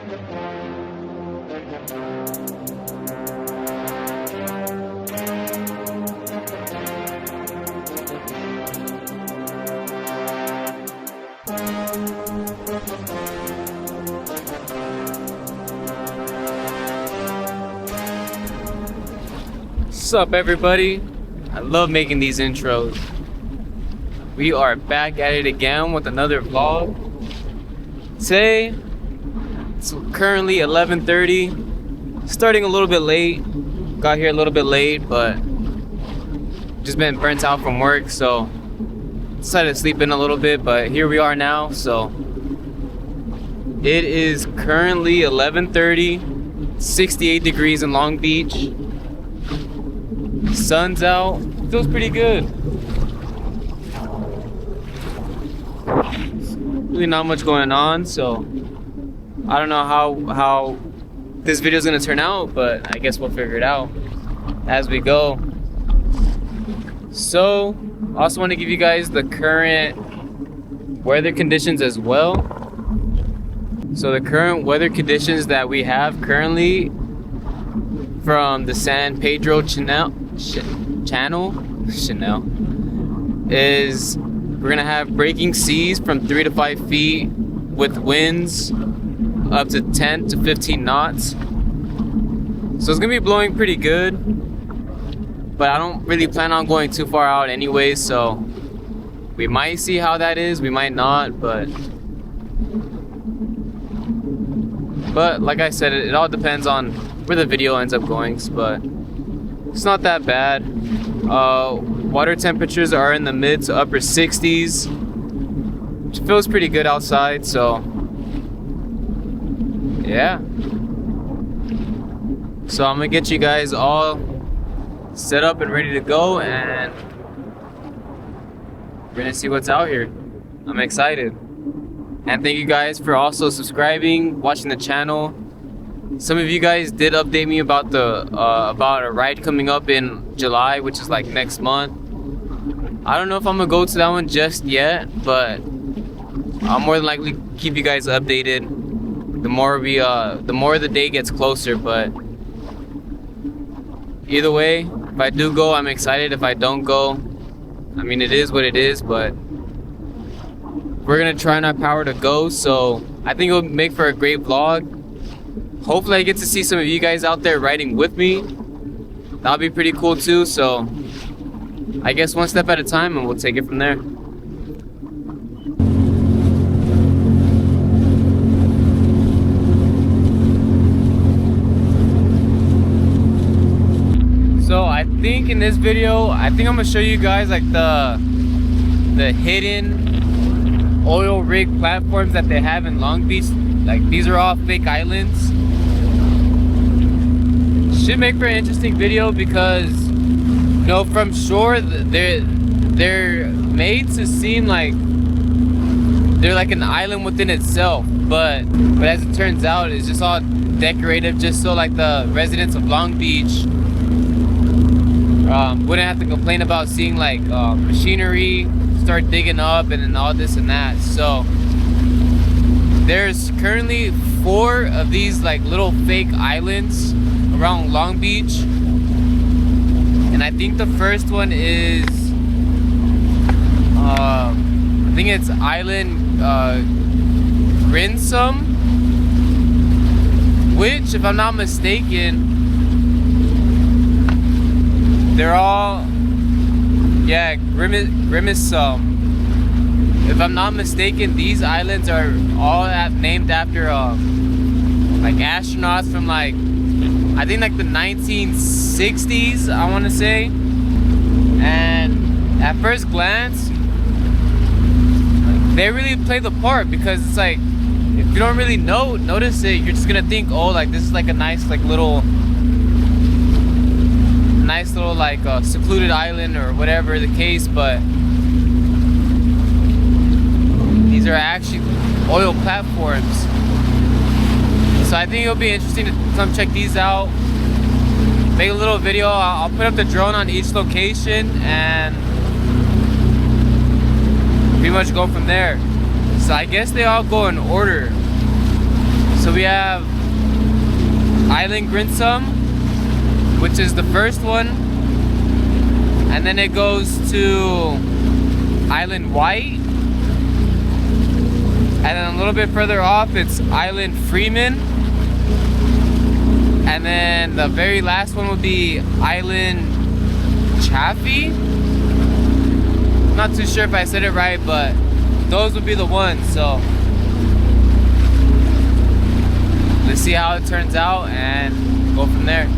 What's up, everybody? I love making these intros. We are back at it again with another vlog. Today, it's currently 11:30. Starting a little bit late. Got here a little bit late, but just been burnt out from work, so decided to sleep in a little bit, but here we are now. So it is currently 11:30, 68 degrees in Long Beach. Sun's out, feels pretty good. Really not much going on, so I don't know how this video is gonna turn out, but I guess we'll figure it out as we go. So I also want to give you guys the current weather conditions as well. So the current weather conditions that we have currently from the San Pedro channel is we're gonna have breaking seas from 3 to 5 feet with winds up to 10 to 15 knots. So it's gonna be blowing pretty good, but I don't really plan on going too far out anyway, so we might see how that is, we might not, but like I said, it all depends on where the video ends up going, but it's not that bad. Water temperatures are in the mid to upper 60s, which feels pretty good outside, so yeah. So I'm gonna get you guys all set up and ready to go, and we're gonna see what's out here. I'm excited. And thank you guys for also subscribing, watching the channel. Some of you guys did update me about about a ride coming up in July, which is like next month. I don't know if I'm gonna go to that one just yet, but I'll more than likely keep you guys updated the more the day gets closer. But either way, if I do go, I'm excited. If I don't go, I mean, it is what it is, but we're gonna try in our power to go, so I think it'll make for a great vlog. Hopefully I get to see some of you guys out there riding with me. That'll be pretty cool too, so I guess one step at a time and we'll take it from there. So I think in this video, I'm gonna show you guys like the hidden oil rig platforms that they have in Long Beach. Like, these are all fake islands. Should make for an interesting video because, you know, from shore they're made to seem like they're like an island within itself, but as it turns out, it's just all decorative, just so like the residents of Long Beach wouldn't have to complain about seeing like machinery start digging up and then all this and that. So there's currently 4 of these like little fake islands around Long Beach, and I think the first one is I think it's Island Grissom, which, if I'm not mistaken, they're all, yeah, Grissom. If I'm not mistaken, these islands are all named after like astronauts from like, I think like the 1960s, I want to say. And at first glance, they really play the part, because it's like, if you don't really notice it, you're just gonna think, oh, like this is like a nice little like secluded island or whatever the case, but these are actually oil platforms. So I think it'll be interesting to come check these out, make a little video. I'll put up the drone on each location and pretty much go from there. So I guess they all go in order. So we have Island Grissom, which is the first one, and then it goes to Island White, and then a little bit further off it's Island Freeman, and then the very last one would be Island Chaffee. Not too sure if I said it right, but those would be the ones. So let's see how it turns out and go from there.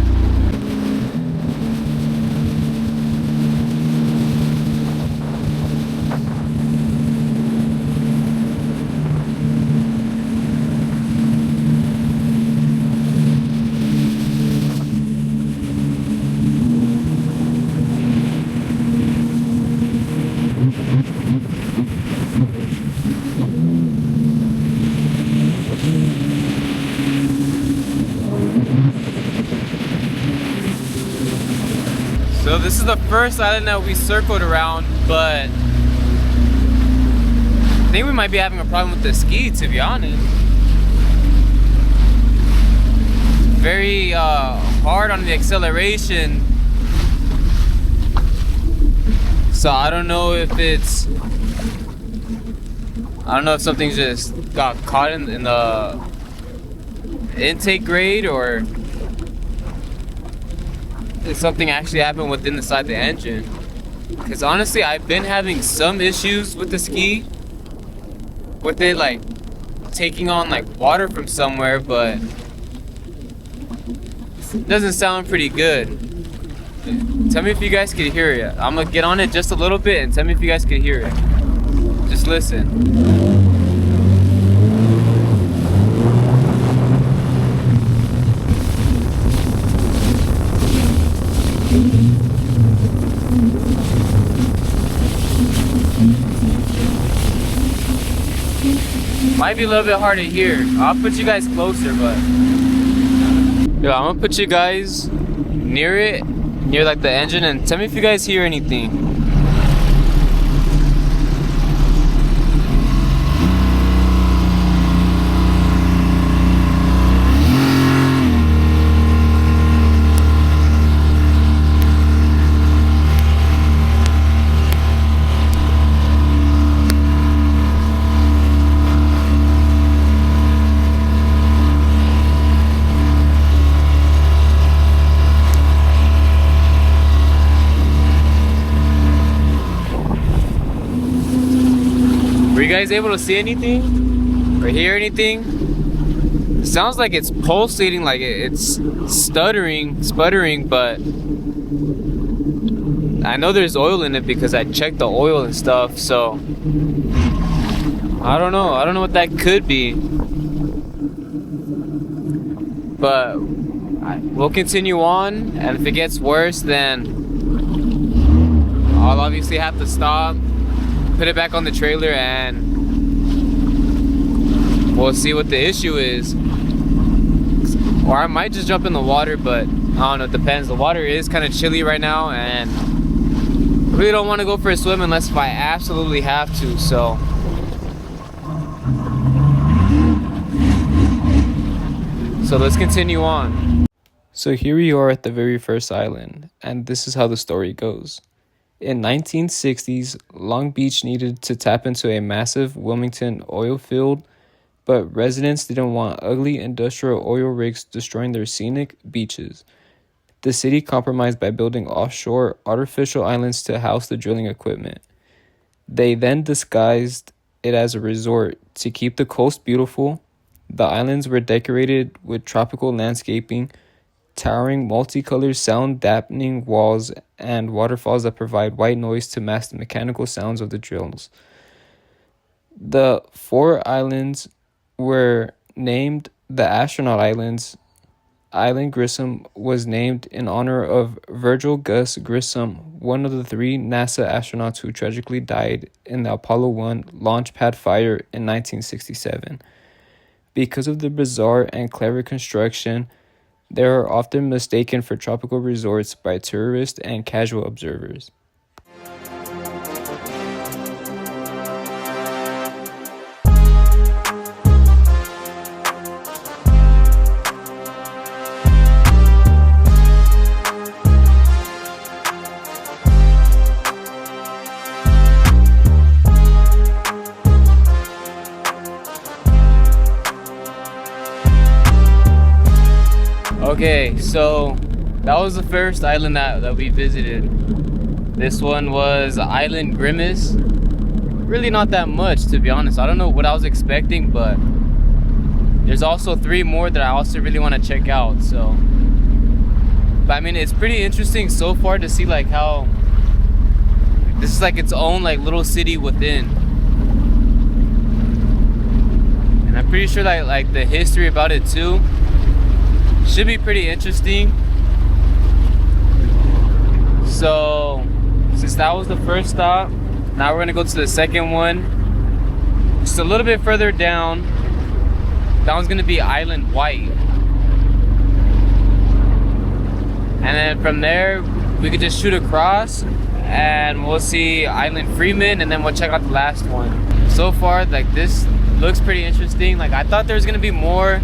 So this is the first island that we circled around, but I think we might be having a problem with the ski, to be honest. Very hard on the acceleration. So I don't know if something just got caught in the intake grade, or if something actually happened within the engine. Because honestly, I've been having some issues with the ski, with it like taking on like water from somewhere, but it doesn't sound pretty good. Tell me if you guys can hear it. I'm gonna get on it just a little bit and tell me if you guys can hear it. Just listen. Might be a little bit hard to hear. I'll put you guys closer, but yeah, I'm gonna put you guys near it, near like the engine, and tell me if you guys hear anything. Were you guys able to see anything or hear anything? It sounds like it's pulsating, like it's sputtering, but I know there's oil in it because I checked the oil and stuff, so I don't know what that could be, but we'll continue on, and if it gets worse, then I'll obviously have to stop, put it back on the trailer, and we'll see what the issue is. Or I might just jump in the water, but I don't know, it depends. The water is kind of chilly right now, and I really don't want to go for a swim unless if I absolutely have to, so let's continue on. So here we are at the very first island, and this is how the story goes. In 1960s, Long Beach needed to tap into a massive Wilmington oil field, but residents didn't want ugly industrial oil rigs destroying their scenic beaches. The city compromised by building offshore artificial islands to house the drilling equipment. They then disguised it as a resort to keep the coast beautiful. The islands were decorated with tropical landscaping, towering multicolored sound-dampening walls, and waterfalls that provide white noise to mask the mechanical sounds of the drills. The 4 islands were named the Astronaut Islands. Island Grissom was named in honor of Virgil Gus Grissom, one of the 3 NASA astronauts who tragically died in the Apollo 1 launch pad fire in 1967. Because of the bizarre and clever construction, they are often mistaken for tropical resorts by tourists and casual observers. Okay, so that was the first island that we visited. This one was Island Grimace. Really not that much, to be honest. I don't know what I was expecting, but there's also 3 more that I also really want to check out. So, but I mean, it's pretty interesting so far to see like how this is like its own like little city within. And I'm pretty sure like the history about it too should be pretty interesting. So since that was the first stop, now we're gonna go to the second one. Just a little bit further down. That one's gonna be Island White. And then from there, we could just shoot across and we'll see Island Freeman, and then we'll check out the last one. So far, like, this looks pretty interesting. Like, I thought there was gonna be more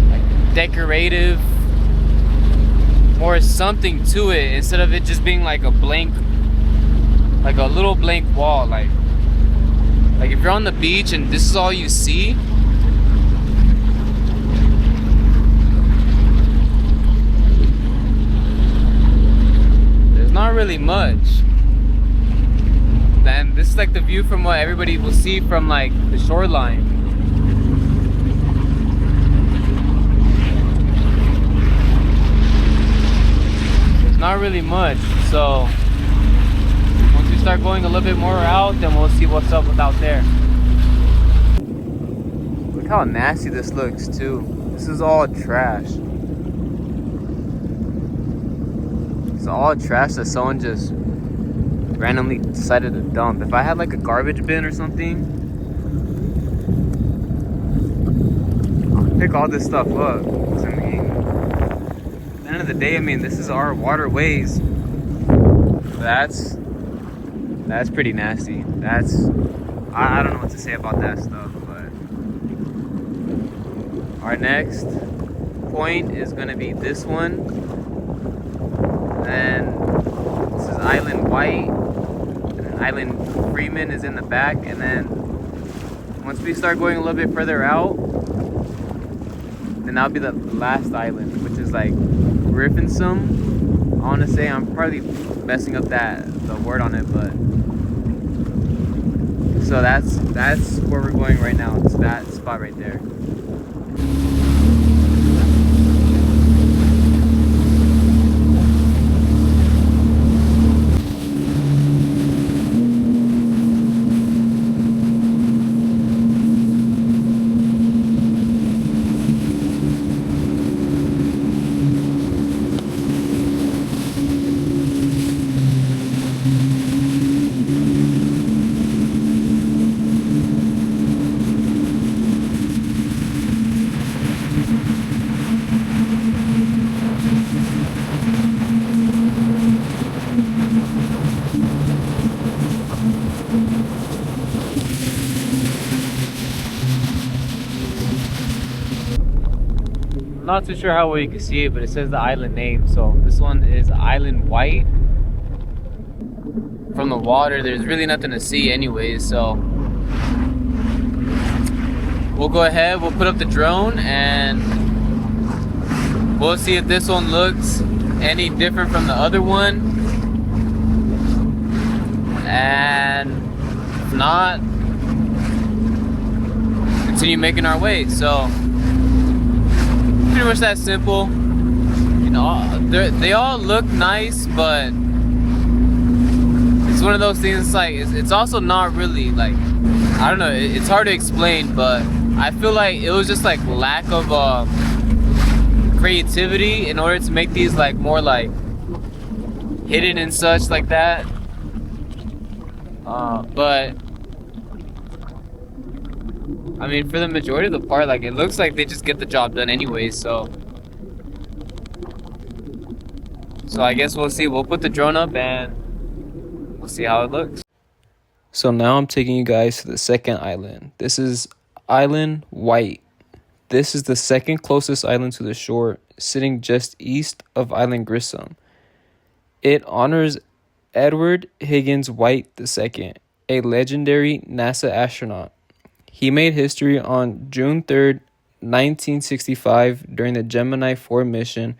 like decorative, more something to it, instead of it just being like a blank, like a little blank wall. Like if you're on the beach and this is all you see, there's not really much. Then this is like the view from what everybody will see from like the shoreline. There's not really much. So once we start going a little bit more out, then we'll see what's up with out there. Look how nasty this looks too. This is all trash. It's all trash that someone just randomly decided to dump. If I had like a garbage bin or something, I'd pick all this stuff up. 'Cause, I mean, at the end of the day, I mean, this is our waterways. That's pretty nasty. I don't know what to say about that stuff, but our next point is gonna be this one. Then this is Island White, and Island Freeman is in the back. And then once we start going a little bit further out, then that'll be the last island, which is like Grissom. I want to say, I'm probably messing up the word on it, but so that's where we're going right now. It's that spot right there. Not too sure how well you can see it, but it says the island name. So this one is Island White. From the water, there's really nothing to see anyways, so we'll go ahead, we'll put up the drone and we'll see if this one looks any different from the other one. And if not, continue making our way. So pretty much that simple. You know, they all look nice, but it's one of those things. It's like it's also not really like, I don't know. It's hard to explain, but I feel like it was just like lack of creativity in order to make these like more like hidden and such like that. But I mean, for the majority of the part, like, it looks like they just get the job done anyways, so I guess we'll see. We'll put the drone up and we'll see how it looks. So now I'm taking you guys to the second island. This is Island White. This is the second closest island to the shore, sitting just east of Island Grissom. It honors Edward Higgins White II, a legendary NASA astronaut. He made history on June 3rd, 1965 during the Gemini 4 mission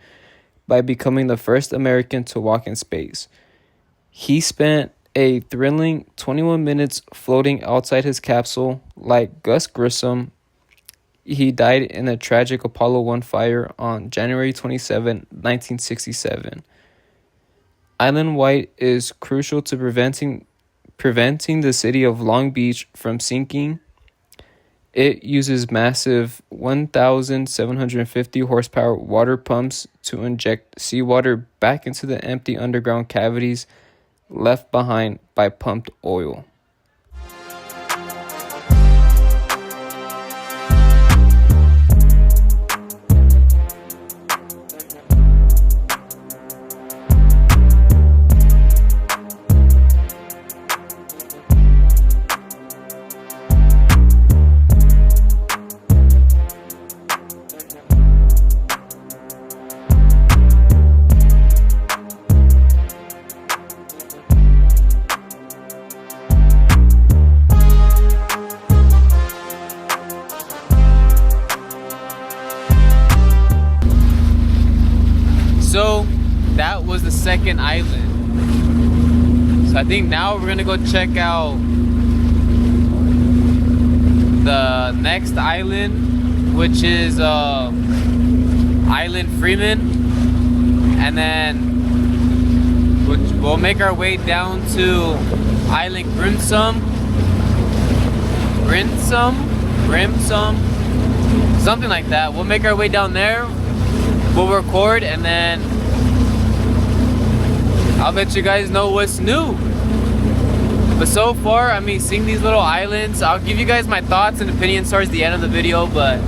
by becoming the first American to walk in space. He spent a thrilling 21 minutes floating outside his capsule. Like Gus Grissom, he died in a tragic Apollo 1 fire on January 27, 1967. Island White is crucial to preventing the city of Long Beach from sinking. It uses massive 1,750 horsepower water pumps to inject seawater back into the empty underground cavities left behind by pumped oil. So that was the second island. So I think now we're gonna go check out the next island, which is Island Freeman, and then we'll make our way down to Island Grissom, something like that. We'll make our way down there. We'll record, and then I'll let you guys know what's new. But so far, I mean, seeing these little islands, I'll give you guys my thoughts and opinions towards the end of the video, but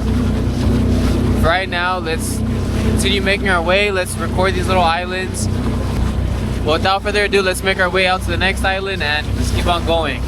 for right now, let's continue making our way. Let's record these little islands. Well, without further ado, let's make our way out to the next island and let's keep on going.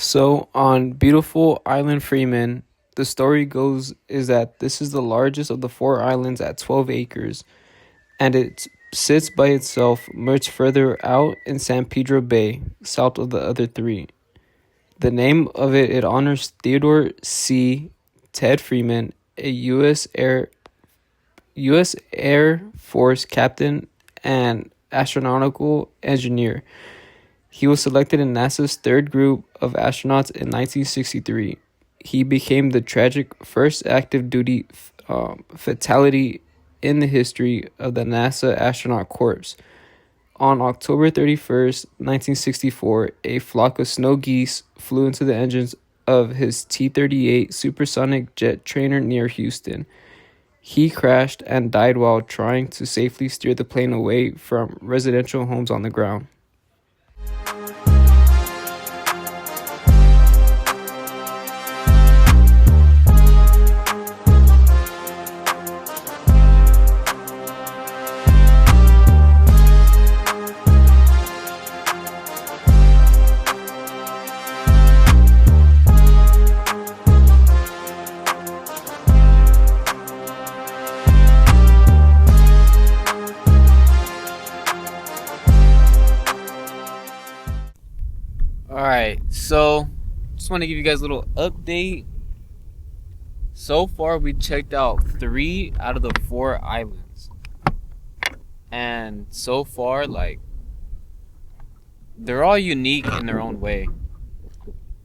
So on beautiful Island Freeman, the story goes is that this is the largest of the 4 islands at 12 acres, and it sits by itself much further out in San Pedro Bay, south of the other 3. The name of it honors Theodore C. Ted Freeman, a U.S. Air Force captain and astronautical engineer. He was selected in NASA's 3rd group of astronauts in 1963. He became the tragic first active duty fatality in the history of the NASA astronaut corps. On October 31st, 1964, a flock of snow geese flew into the engines of his T-38 supersonic jet trainer near Houston. He crashed and died while trying to safely steer the plane away from residential homes on the ground. Alright, so just want to give you guys a little update. So far, we checked out 3 out of the 4 islands. And so far, like, they're all unique in their own way.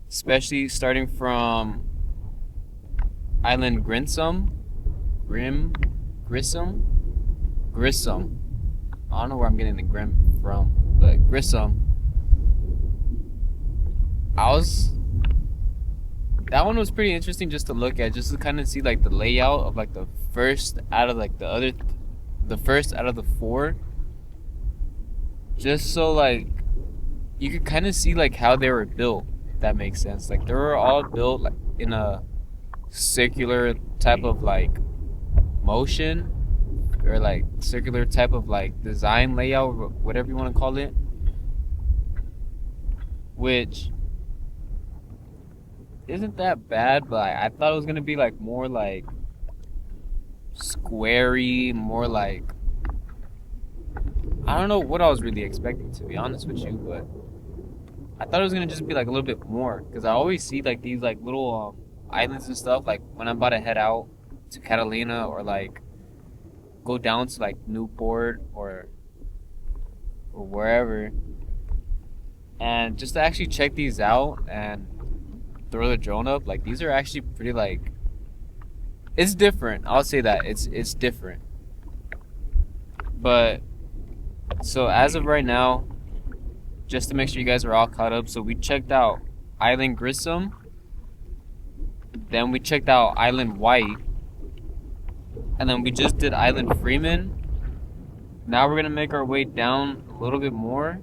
Especially starting from Island Grissom. Grissom. I don't know where I'm getting the grim from, but Grissom. That one was pretty interesting just to look at, just to kind of see like the layout of like the first out of like the first out of the 4. just so like you could kind of see like how they were built, if that makes sense. Like they were all built like in a circular type of like motion, or like circular type of like design layout, or whatever you want to call it, which isn't that bad, but I thought it was gonna be like more like squarey, more like, I don't know what I was really expecting, to be honest with you, but I thought it was gonna just be like a little bit more, because I always see like these like little islands and stuff, like when I'm about to head out to Catalina, or like go down to like Newport or wherever, and just to actually check these out and throw the drone up. Like these are actually pretty like, it's different. I'll say that it's different. But so as of right now, just to make sure you guys are all caught up, so we checked out Island Grissom, then we checked out Island White, and then we just did Island Freeman. Now we're gonna make our way down a little bit more,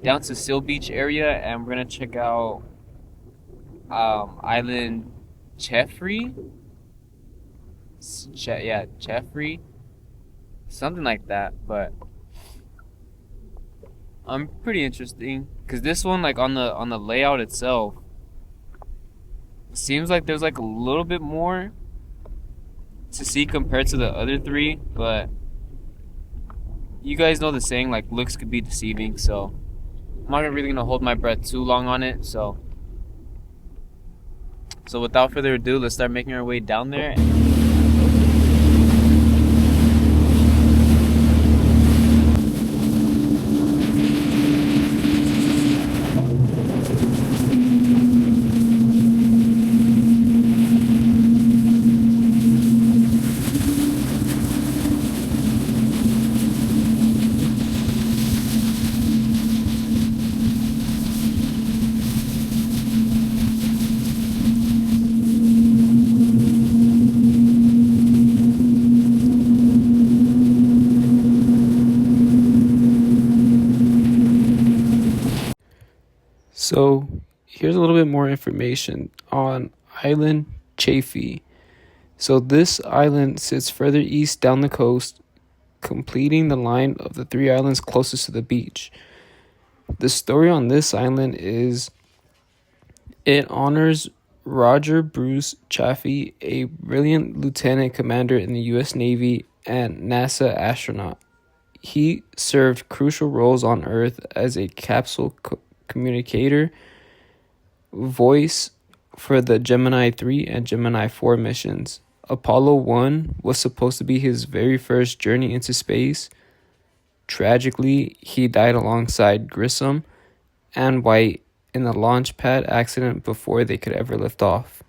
down to Seal Beach area, and we're gonna check out Island Chaffee. Chaffee, something like that. But pretty interesting, because this one, like on the layout itself, seems like there's like a little bit more to see compared to the other three. But you guys know the saying, like looks could be deceiving, so I'm not really gonna hold my breath too long on it. So without further ado, let's start making our way down there. So here's a little bit more information on Island Chaffee. So this island sits further east down the coast, completing the line of the three islands closest to the beach. The story on this island is it honors Roger Bruce Chaffee, a brilliant lieutenant commander in the U.S. Navy and NASA astronaut. He served crucial roles on Earth as a capsule communicator, voice for the Gemini 3 and Gemini 4 missions. Apollo 1 was supposed to be his very first journey into space. Tragically, he died alongside Grissom and White in a launch pad accident before they could ever lift off.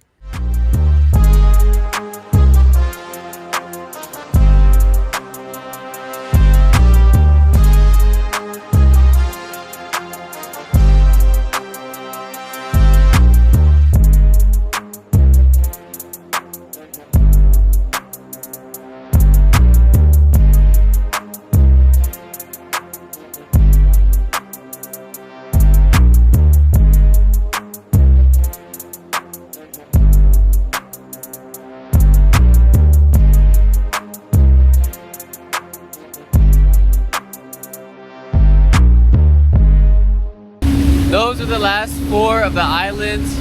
Those are the last 4 of the islands.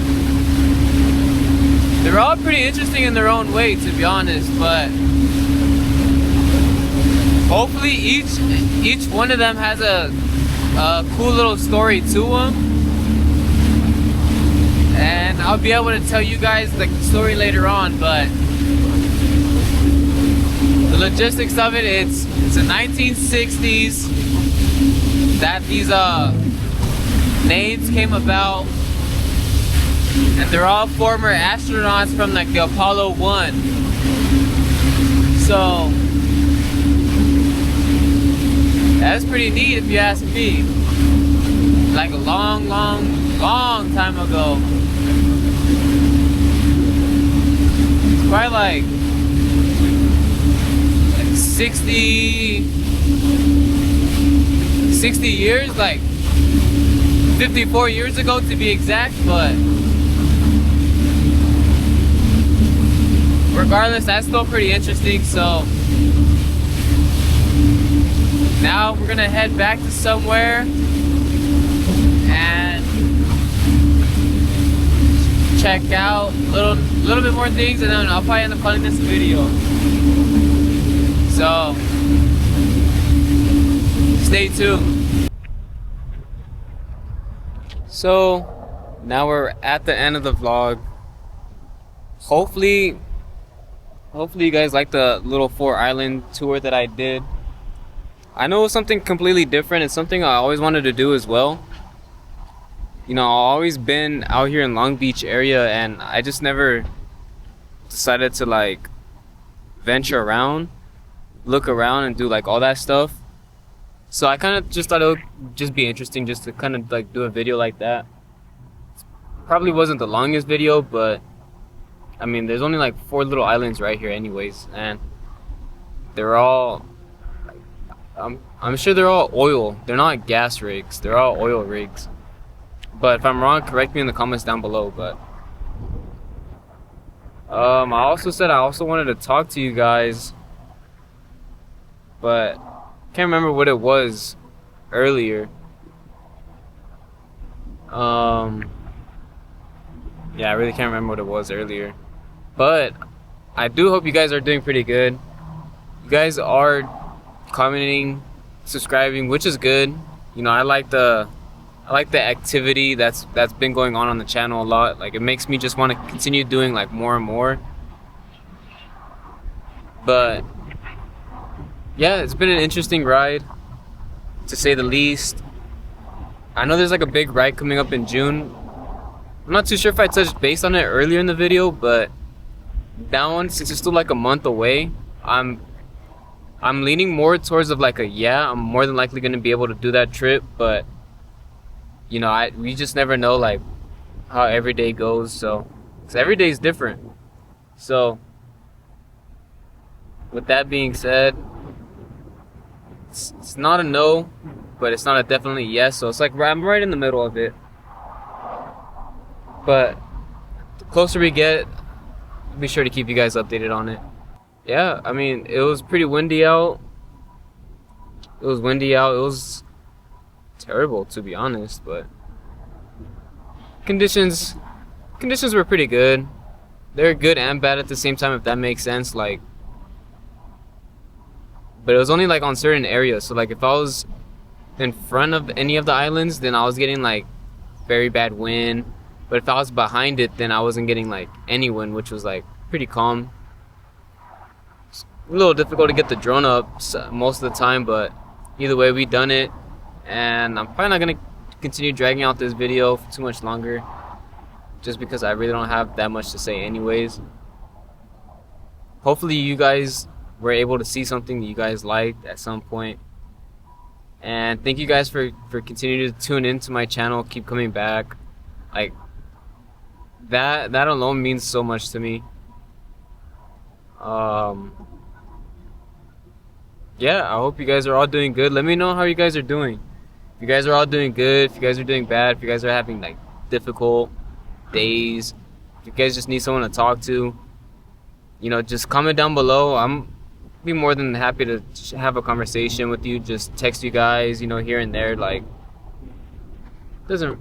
They're all pretty interesting in their own way, to be honest, but hopefully each one of them has a cool little story to them, and I'll be able to tell you guys the story later on. But the logistics of it, it's the 1960s that these names came about, and they're all former astronauts from like the Apollo 1. So that's pretty neat if you ask me. Like a long time ago. It's probably like 60 60 years, like 54 years ago to be exact, but regardless, that's still pretty interesting. So now we're gonna head back to somewhere and check out a little bit more things, and then I'll probably end up calling this a video. So stay tuned. So now we're at the end of the vlog. Hopefully you guys like the little 4-island tour that I did. I know it was something completely different. It's something I always wanted to do as well. You know, I've always been out here in Long Beach area, and I just never decided to like venture around, look around, and do like all that stuff. So I kind of just thought it would just be interesting just to kind of like do a video like that. Probably wasn't the longest video, but I mean, there's only like 4 little islands right here anyways, and they're all, I'm sure they're all oil. They're not gas rigs, they're all oil rigs. But if I'm wrong, correct me in the comments down below. But I also said I also wanted to talk to you guys, but can't remember what it was earlier. Yeah, I really can't remember what it was earlier. But I do hope you guys are doing pretty good. You guys are commenting, subscribing, which is good. You know, I like the activity that's been going on the channel a lot. Like, it makes me just want to continue doing like more and more. But yeah, it's been an interesting ride, to say the least. I know there's like a big ride coming up in June. I'm not too sure if I touched base on it earlier in the video, but that one, since it's still like a month away, I'm leaning more towards of like I'm more than likely going to be able to do that trip. But you know, we just never know like how every day goes. So, 'cause every day is different. So with that being said, it's not a no, but it's not a definitely yes. So it's like I'm right in the middle of it. But the closer we get, I'll be sure to keep you guys updated on it. Yeah, I mean, it was pretty windy out. It was terrible, to be honest, but conditions were pretty good. They're good and bad at the same time, if that makes sense. Like, but it was only like on certain areas. So like if I was in front of any of the islands, then I was getting like very bad wind. But if I was behind it, then I wasn't getting like any wind, which was like pretty calm. It's a little difficult to get the drone up most of the time, but either way, we done it. And I'm probably not gonna continue dragging out this video for too much longer, just because I really don't have that much to say anyways. Hopefully you guys were able to see something that you guys liked at some point. And thank you guys for continuing to tune into my channel, keep coming back. Like, that alone means so much to me. Yeah, I hope you guys are all doing good. Let me know how you guys are doing. If you guys are all doing good, if you guys are doing bad, if you guys are having like difficult days, if you guys just need someone to talk to, you know, just comment down below. I'm be more than happy to have a conversation with you. Just text you guys, you know, here and there. Like, it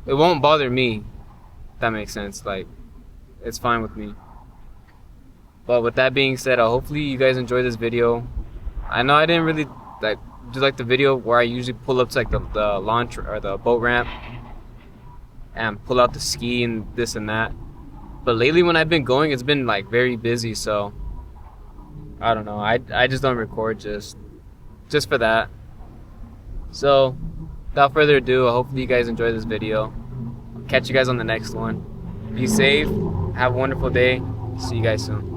won't bother me, if that makes sense. Like, it's fine with me. But with that being said, hopefully you guys enjoyed this video. I know I didn't really like do like the video where I usually pull up to like the launch or the boat ramp and pull out the ski and this and that. But lately when I've been going, it's been like very busy, so I don't know. I just don't record just for that. So without further ado, hopefully you guys enjoy this video. Catch you guys on the next one. Be safe. Have a wonderful day. See you guys soon.